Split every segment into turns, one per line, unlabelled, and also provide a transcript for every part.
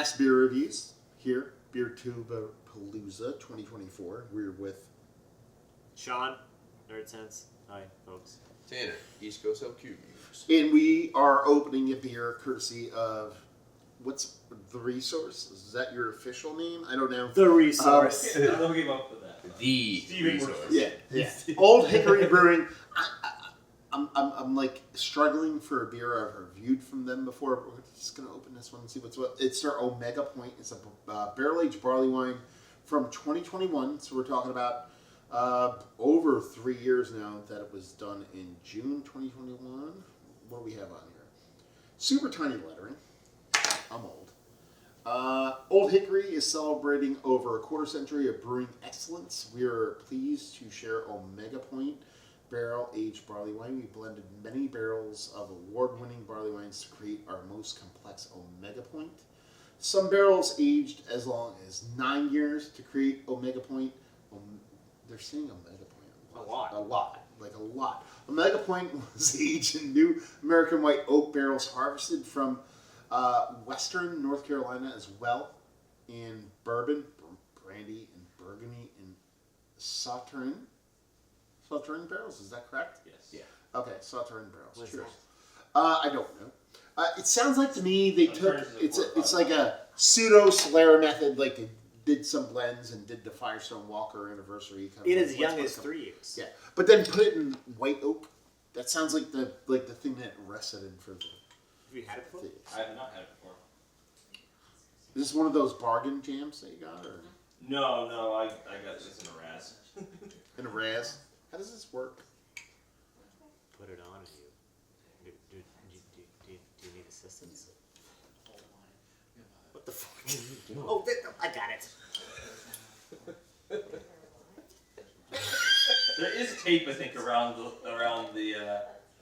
Mass Beer Reviews here, BeertuberPalooza 2024. We're with
Sean, Nerd Sense. Hi, folks.
Tanner, East Coast LQ Reviews.
and we are opening a beer courtesy of what's the Resource? Is that your official name? I don't know.
The Resource.
I don't came up with that.
The Resource.
Yeah. Old Hickory Brewing. I'm like struggling for a beer I've reviewed from them before. We're just gonna open this one and see what's what. It's their Omega Point. It's a barrel-aged barley wine from 2021. So we're talking about over 3 years now that it was done in June 2021. What do we have on here? Super tiny lettering. I'm old. Old Hickory is celebrating over a quarter century of brewing excellence. We are pleased to share Omega Point barrel-aged barley wine. We blended many barrels of award-winning barley wines to create our most complex Omega Point. Some barrels aged as long as 9 years to create Omega Point. They're saying Omega Point a lot. Omega Point was aged in new American white oak barrels harvested from Western North Carolina as well, in bourbon, brandy, and burgundy, and Sauternes barrels. Is that correct?
Yes.
Yeah.
Okay, Sauternes barrels.
What's
Cheers.
that?
I don't know. It sounds like to me they took it's like a pseudo Solera method, like they did some blends and did the Firestone Walker anniversary. Kind of
In
like,
as young as 3 years.
Yeah, but then put it in white oak. That sounds like the thing that rested in for the.
Have you had it before?
I have not had it before.
Is this one of those bargain jams that you got, or
No, I got this in a Raz.
in a Raz? How does this work?
Put it on you. Do you need assistance? What the fuck? Oh, I got it.
There is tape, I think, around the.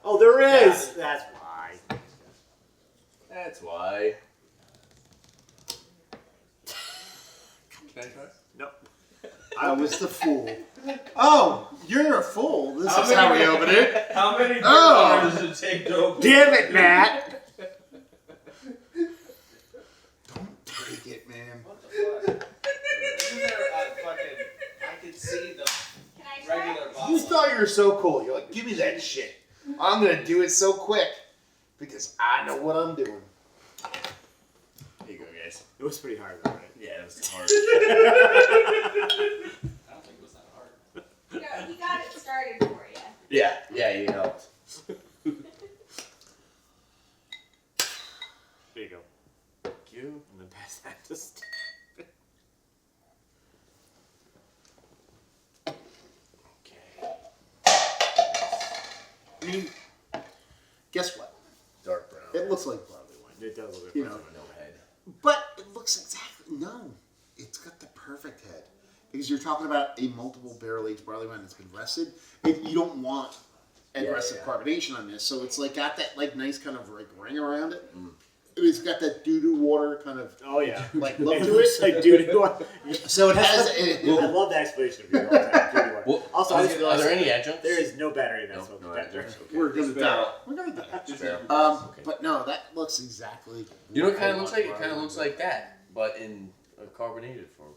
Oh, there is. That's why.
That's why. Can I try?
No.
I was the fool. Oh, you're a fool. This
How
is
many-
how we open it.
How many
Oh!
does it take to open?
Damn it, Matt.
Don't take it, man.
What the fuck? Isn't there a fucking... I can see the
Can I try?
regular bottle.
You thought you were so cool. You're like, give me that shit. I'm gonna do it so quick because I know what I'm doing.
Here you go, guys.
It was pretty hard, though, right?
Yeah, that was hard.
I don't think it was that hard.
No, he got it started for you.
yeah, you helped.
There you go.
Thank you.
And then pass that to Steve.
Okay.
I mean, guess what?
Dark brown.
It looks like barley wine.
It does look
You
like
know.
No head.
But it looks exactly no. It's got the perfect head because you're talking about a multiple barrel-aged barley wine that's been rested. You don't want aggressive carbonation on this, so it's like got that like nice kind of like ring around it. It's got that doo-doo water kind of
Oh, yeah.
like look
It
to
looks
it.
like dude.
So it has.
I love that explanation of your
Well,
Also,
are there any adjuncts?
There is no battery in that
No,
smoke
no
detector.
adjuncts. Okay.
We're gonna die.
barrel.
We're gonna die.
Just barrel. Okay.
But no, that looks exactly.
You know what it kind
I
of looks
want
like? It kind of
barley
looks
wine.
like that, but in a carbonated form.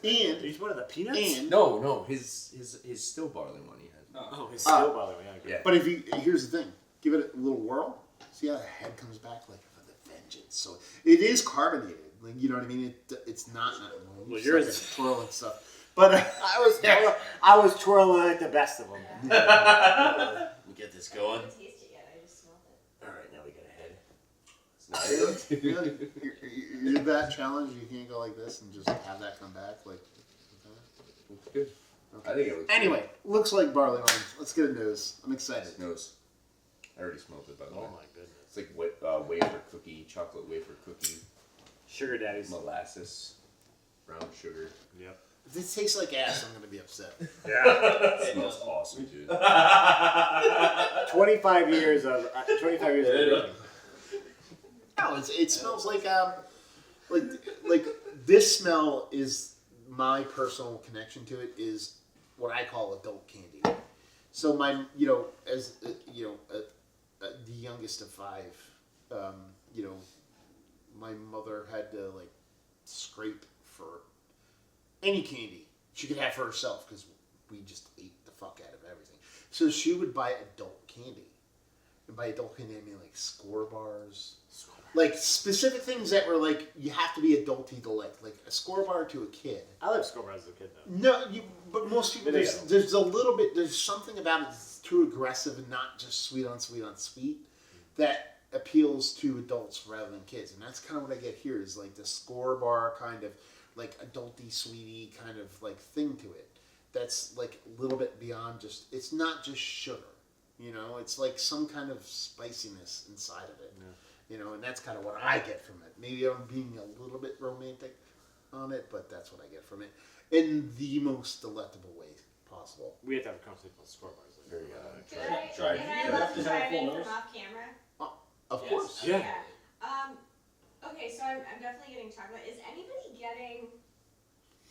And
He's one of the peanuts?
and
No, his still barley one he had.
Oh, he's still bothering me.
Yeah.
but if you here's the thing, give it a little whirl. See how the head comes back like with a vengeance. So it is carbonated. Like you know what I mean? It's not.
Well,
it's
yours
like
is.
twirling stuff. But
I was twirling like the best of them.
Let me get this
I
going.
haven't tasted it yet. I just smelled it.
All right, now we got a head. It's nice.
you're that challenge. You can't go like this and just have that come back. Like
Looks good. I think it looks
anyway, looks like barley wine. Let's get a nose. I'm excited.
good. Nose. I already smelled it by the way.
Oh, my goodness.
It's like wafer cookie, chocolate wafer cookie,
Sugar daddies.
molasses, brown sugar.
Yep.
If this tastes like ass, I'm gonna be upset.
Yeah.
It smells awesome, dude.
25 years of drinking.
No, it smells like this smell is my personal connection to it is what I call adult candy. So my as the youngest of five, my mother had to like scrape for any candy she could have for herself because we just ate the fuck out of everything. So she would buy adult candy. And by adult candy, I mean like Score bars. Like specific things that were like you have to be adulty to like a Score bar to a kid.
I loved Score bars as a kid though.
No, but most people there's a little bit there's something about it that's too aggressive and not just sweet on sweet that appeals to adults rather than kids, and that's kind of what I get here is like the Score bar kind of like adulty sweetie kind of like thing to it. That's like a little bit beyond just it's not just sugar, you know. It's like some kind of spiciness inside of it. Yeah. You know, and that's kind of what I get from it. Maybe I'm being a little bit romantic on it, but that's what I get from it in the most delectable way possible.
We have to have a conversation about Score bars.
Very
Try.
Can I love to chime in from off camera?
Of
Yes.
course.
Yeah.
Okay, so I'm definitely getting chocolate. Is anybody getting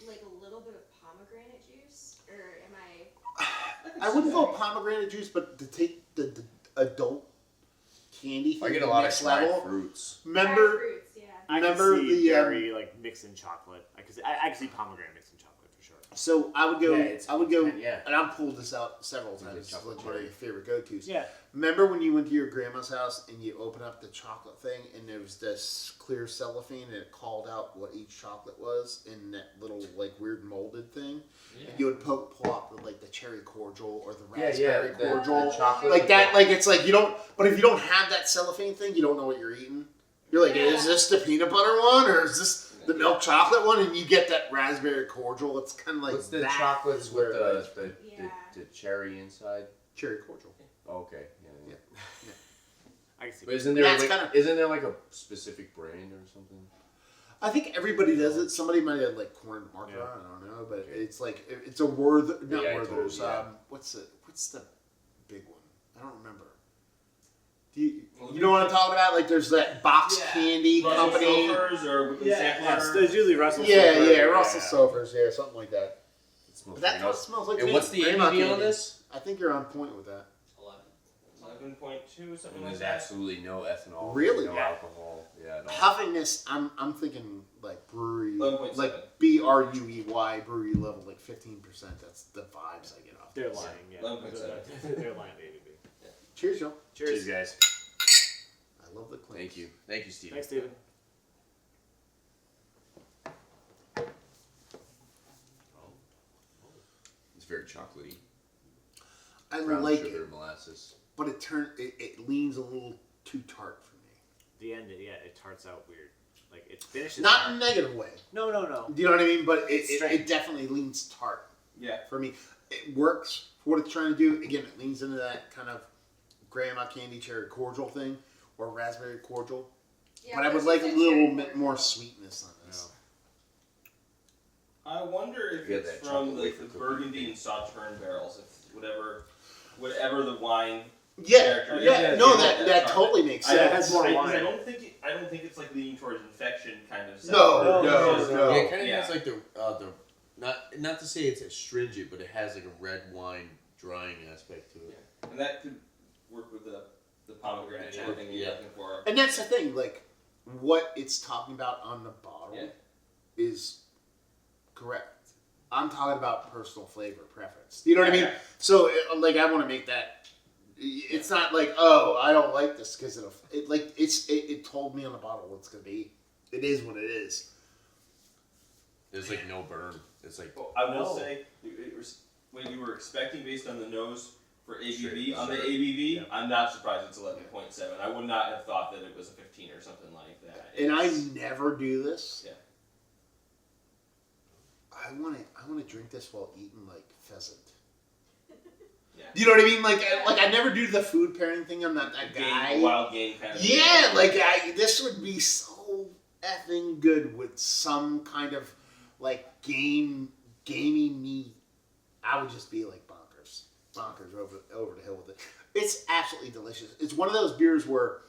like a little bit of pomegranate juice, or am I?
I wouldn't go pomegranate juice, but to take the adult candy thing
I get
to
a
the
lot of
next
dried
level.
fruits.
Dried
Remember,
fruits, yeah.
I
Remember
can see
the,
dairy like mixed in chocolate. I can see pomegranate mixed in chocolate for sure.
so I would go.
Yeah, yeah.
And I've pulled this out several
Like
times. It's
chocolate
like one of
cherry.
your favorite go-tos.
Yeah.
Remember when you went to your grandma's house and you open up the chocolate thing and there was this clear cellophane and it called out what each chocolate was in that little like weird molded thing?
Yeah.
And you would pull up with like the cherry cordial or the
Yeah,
raspberry
the
cordial.
chocolate.
Like that, like it's like you don't. But if you don't have that cellophane thing, you don't know what you're eating. You're like, is this the peanut butter one or is this the milk chocolate one? And you get that raspberry cordial. It's kind of like
What's the
that
chocolates
is
with
where it is.
the cherry inside?
Cherry cordial.
Oh, okay. Yeah.
I can see.
But isn't there
That's
like
kinda-
isn't there like a specific brand or something?
I think everybody does it. Somebody might have like corn marker.
Yeah.
I don't know, but
Okay.
it's like it's a Werther, not
Yeah,
Werther's.
totally, yeah.
What's the big one? I don't remember. Do you know what I'm talking about? Like there's that box
Yeah.
candy
Russell
company.
Stover's or
Yeah.
Sampler.
There's usually Russell.
Yeah,
Stover.
yeah, Russell Stover's, yeah, something like that.
It smells
But that's
pretty
what it
nice.
smells like. to
And
me.
what's the
Grandma
ABV on
candy.
this?
I think you're on point with that.
11.2, something
And
like
there's
that.
absolutely no ethanol.
Really?
No
Yeah.
alcohol. Yeah. At all.
Puffiness, I'm thinking like brewery,
11.7.
like BRUEY brewery level, like 15%. That's the vibes I get off.
They're lying. Yeah.
11.7.
They're lying, baby.
Cheers, y'all.
Cheers.
Cheers, guys.
I love the clink.
Thank you, Steve.
Thanks, Steven.
It's very chocolatey.
I
Brown
like
sugar,
it,
molasses.
but it leans a little too tart for me.
The end, it tarts out weird. Like it finishes.
Not in a
tart.
negative way.
No.
Do you know what I mean? But
It's
it
strange.
definitely leans tart
Yeah.
for me. It works for what it's trying to do. Again, it leans into that kind of grandma candy cherry cordial thing or raspberry cordial.
Yeah,
but I would
this
like a
is
little
cherry
bit
cordial.
more sweetness on this.
I wonder if
Yeah,
it's
that
from
chocolate
like
wafer
the
cookie
Burgundy
thing.
and Sauterne barrels, if whatever the wine.
Yeah,
Character.
yeah,
Yeah,
no,
yeah,
that totally makes
I- it
sense.
has more
I
wine.
don't think it's like leaning towards infection kind of.
No,
sour.
no,
It's just-
no.
Yeah, it kind of
Yeah.
has like the not to say it's astringent, but it has like a red wine drying aspect to it.
And that could work with the pomegranate kind of thing you're
Yeah.
looking for.
And that's the thing, like, what it's talking about on the bottle
Yeah.
is correct. I'm talking about personal flavor preference. You know what I mean?
Yeah.
So, like, I want to make that. It's not like, oh, I don't like this because it told me on the bottle what it's gonna be. It is what it is.
There's like no burn. It's like
Well, I will
No.
say, what you were expecting based on the nose for ABV,
Sure,
on the
sure.
ABV,
Yeah.
I'm not surprised it's 11.7. I would not have thought that it was a 15 or something like that.
And I
It's-
never do this.
Yeah.
I want to drink this while eating like pheasant.
Yeah.
Do you know what I mean? Like I never do the food pairing thing. I'm not that guy.
Wild game kind of.
Yeah, like this would be so effing good with some kind of like gamey meat. I would just be like bonkers over the hill with it. It's absolutely delicious. It's one of those beers where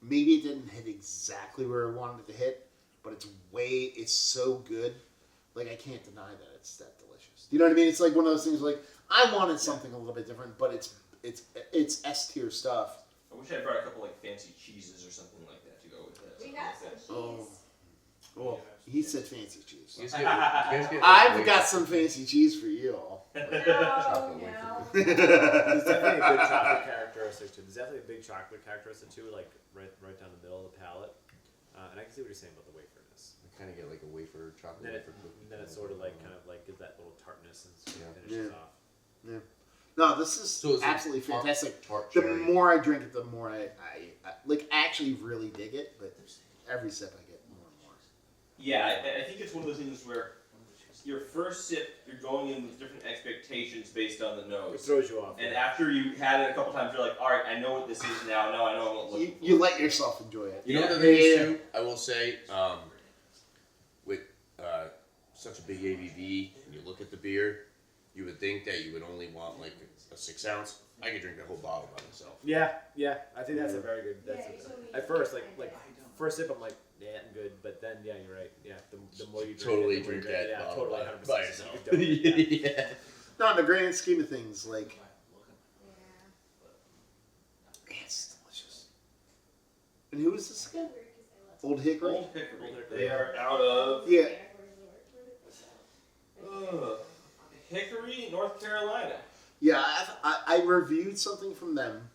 maybe it didn't hit exactly where I wanted it to hit, but it's so good. Like I can't deny that it's that delicious. You know what I mean? It's like one of those things like I wanted something a little bit different, but it's S tier stuff.
I wish I brought a couple like fancy cheeses or something like that to go with it.
We got some cheese.
Oh. Well, he said fancy cheese.
You guys get,
I've got some fancy cheese for you all.
No,
Chocolate
no.
There's definitely a good chocolate characteristic too. There's definitely a big chocolate characteristic too, like right down the middle of the palate. And I can see what you're saying about the waferness.
I kind of get like a wafer, chocolate
And then,
wafer cookie.
then it sort of like kind of like gives that little tartness and sort of
Yeah.
finishes
Yeah.
off.
Yeah. No, this is
So it's like
absolutely fantastic.
Tart
The
cherry.
more I drink it, the more I like actually really dig it. But every sip I get more and more.
Yeah, I think it's one of those things where your first sip, you're going in with different expectations based on the
It
nose.
throws you off.
And after you had it a couple times, you're like, all right, I know what this is now. Now I know what I'm looking for.
You let yourself enjoy it.
You know what the
Yeah.
thing is
Yeah.
too? I will say, with such a big ABV, and you look at the beer, you would think that you would only want like a 6 ounce. I could drink the whole bottle by myself.
Yeah, I think that's a very good.
Yeah,
That's
you told me
at
you
first,
can't
like
find it.
first sip, I'm like, yeah, I'm good. But then, yeah, you're right. Yeah, the more you drink
Totally
it, the more you
drink that
Yeah,
bottle
totally,
by
100%.
yourself.
You could do it, yeah.
Yeah.
No, in the grand scheme of things, like
Yeah.
it's delicious. And who is this again?
Weird 'cause I love
Old Hickory.
Old Hickory.
Old Hickory.
They are out of
Yeah.
Hickory, North Carolina.
Yeah, I reviewed something from them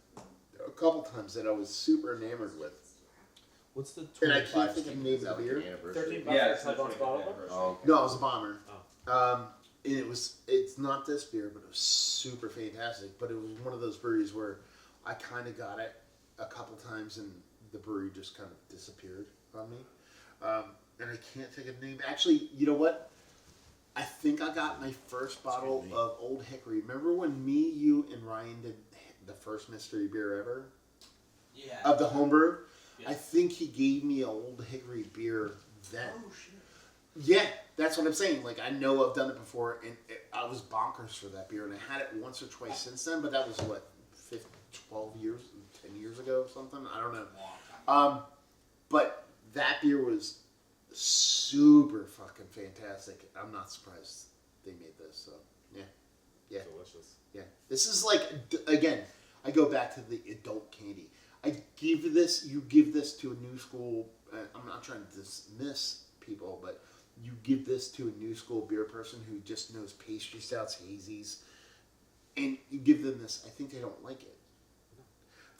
a couple times that I was super enamored with.
What's the
And I
25
can't think of the
Steve?
name
Is that
of the
like
beer.
an anniversary?
13 bucks
Yeah,
for
it's
a 12 ounce bottle.
Oh, okay.
No, it was a bomber. And it's not this beer, but it was super fantastic. But it was one of those breweries where I kind of got it a couple times and the brewery just kind of disappeared on me. And I can't think of the name. Actually, you know what? I think I got my first bottle of Old Hickory. Remember when me, you, and Ryan did the first mystery beer ever?
Yeah.
Of the homebrew?
Yeah.
I think he gave me an Old Hickory beer then.
Oh shit.
Yeah, that's what I'm saying. Like, I know I've done it before, and I was bonkers for that beer, and I had it once or twice since then, but that was, what, 12 years, 10 years ago, something? I don't know.
Long time.
But that beer was super fucking fantastic. I'm not surprised they made this, so, yeah. Yeah.
Delicious.
Yeah. This is like, again, I go back to the adult candy. I give this, you give this to a new school, I'm not trying to dismiss people, but you give this to a new school beer person who just knows pastry stouts, hazies, and you give them this, I think they don't like it.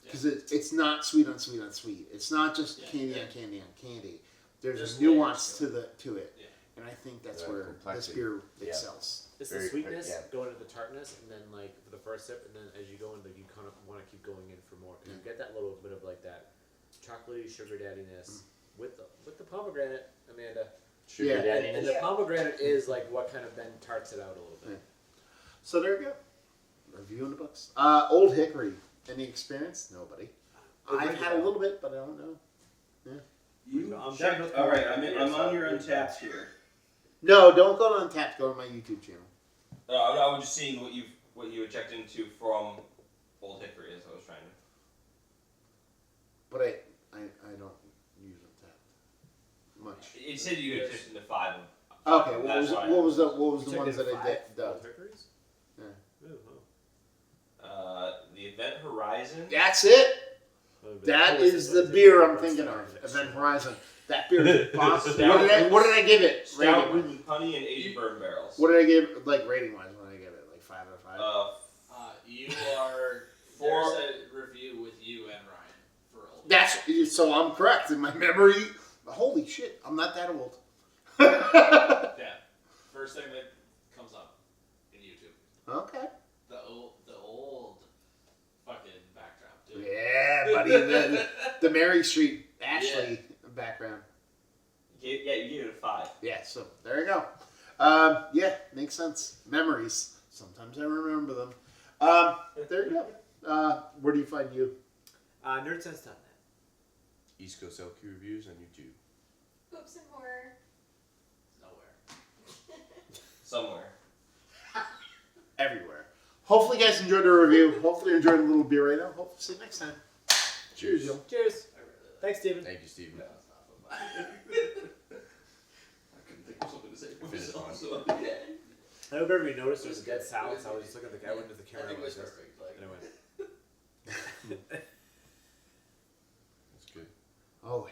Because it's not sweet on sweet on sweet. It's not just
Yeah,
candy
yeah.
on candy on candy. There's
There's
a nuance
layers
to it.
Yeah.
And I think that's
Yeah,
where this
complexity.
beer
Yeah.
excels.
It's
Very-
the sweetness
yeah.
going into the tartness, and then like for the first sip, and then as you go into, you kind of want to keep going in for more because you get that little bit of like that chocolatey sugar daddiness with the pomegranate, Amanda.
Sugar
Yeah.
daddy.
And the pomegranate is like what kind of then tarts it out a little bit.
So there you go. Review in the books. Old Hickory. Any experience? Nobody. I've had a little bit, but I don't know.
You
I'm
check.
done with
All right,
my-
I'm on your Untapped here.
No, don't go to Untapped. Go to my YouTube channel.
I was just seeing what you had checked into from Old Hickory as I was trying to.
But I don't use Untapped much.
It said you had checked into 5.
Okay, what
That's
was
fine.
what was the
You
ones
checked
that
in
I did?
5 Old Hickories?
Yeah.
Ooh,
The Event Horizon.
That's it.
oh.
That is the beer I'm thinking of. Event Horizon. That beer is bomb. What did I give it?
Stout
Rating?
brewed with honey and aged bourbon barrels.
What did I give? Like rating wise, what did I give it? Like 5 out of 5.
You are
For-
there's a review with you and Ryan for old.
That's so I'm correct in my memory. Holy shit, I'm not that old.
Yeah. First thing that comes up in YouTube.
Okay.
The old fucking backdrop too.
Yeah, buddy. The Mary Street Ashley background.
You gave it a 5.
Yeah, so there you go. Yeah, makes sense. Memories. Sometimes I remember them. There you go. Where do you find you?
Nerdsense.net.
East Coast LQ reviews on YouTube.
Oops and more.
Nowhere.
Somewhere.
Everywhere. Hopefully you guys enjoyed the review. Hopefully you enjoyed a little beer right now. Hopefully see you next time. Cheers, yo.
Cheers.
I really like
Thanks, Steven.
Thank you, Steven.
that. I couldn't think of something to say for
Finish
myself,
on.
so
I don't know if everybody noticed there's a dead silence. I was just looking at the guy went into the
I
camera.
think it was
like this.
perfect. Like,
And I went,
That's good.
Oh,